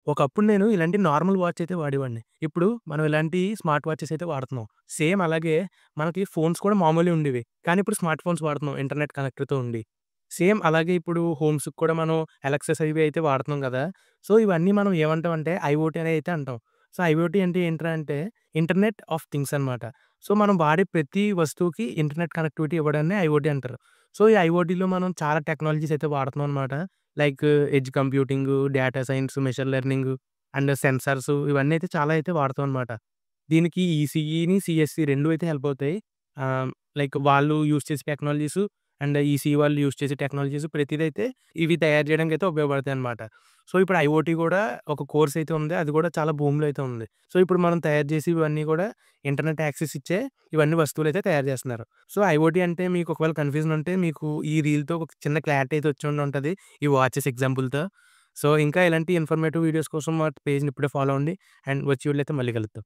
ఒకప్పుడు నేను ఇలాంటి నార్మల్ వాచ్ అయితే వాడేవాడిని. ఇప్పుడు మనం ఇలాంటి స్మార్ట్ వాచెస్ అయితే వాడుతున్నాం. సేమ్ అలాగే మనకి ఫోన్స్ కూడా మామూలువి ఉండేవి. కానీ ఇప్పుడు స్మార్ట్ ఫోన్స్ వాడుతున్నాం ఇంటర్నెట్ కనెక్ట్‌తో ఉండి. సేమ్ అలాగే ఇప్పుడు హోమ్స్‌కి కూడా మనం అలెక్సాస్ అవి అయితే వాడుతున్నాం గదా! సో, ఇవన్నీ మనం ఏమంటామంటే ఐఓటీ అని అయితే అంటాం. సో, ఐఓటీ అంటే ఏంట్రా అంటే ఇంటర్నెట్ ఆఫ్ థింగ్స్ అనమాట. సో, మనం వాడే ప్రతి వస్తువుకి ఇంటర్నెట్ కనెక్టివిటీ ఇవ్వడాన్ని ఐఓటీ అంటారు. సో, ఈ ఐఓటీలో మనం చాలా టెక్నాలజీస్ అయితే వాడుతున్నాం అనమాట. Like edge computing, data science, machine learning and sensors ఇవన్నీ అయితే చాలా అయితే వాడతాం అనమాట. దీనికి ఈసీఈని, సీఎస్‌సి 2 అయితే హెల్ప్ అవుతాయి. ఆహ్, లైక్ వాళ్ళు యూజ్ చేసే టెక్నాలజీసు అండ్ ఈసీఈ వాళ్ళు యూజ్ చేసే టెక్నాలజీస్ ప్రతిదైతే ఇవి తయారు చేయడానికైతే ఉపయోగపడతాయన్నమాట. సో, ఇప్పుడు ఐఓటీ కూడా ఒక కోర్స్ అయితే ఉంది. అది కూడా చాలా బూమ్‌లో అయితే ఉంది. సో, ఇప్పుడు మనం తయారు చేసేవి ఇవన్నీ కూడా ఇంటర్నెట్ యాక్సెస్ ఇచ్చే ఇవన్నీ వస్తువులైతే తయారు చేస్తున్నారు. సో, ఐఓటీ అంటే మీకు ఒకవేళ కన్‌ఫ్యూజన్ ఉంటే మీకు ఈ రీల్‌తో ఒక చిన్న క్లారిటీ అయితే వచ్చుండుంటది. ఈ వాచెస్ ఎగ్జాంపుల్‌తో. సో, ఇంకా ఇలాంటి ఇన్ఫర్మేటివ్ వీడియోస్ కోసం మా పేజ్‌ని ఇప్పుడే ఫాలో అవ్వండి. అండ్ వచ్చే వీడియోలో అయితే మళ్ళీ కలుద్దాం.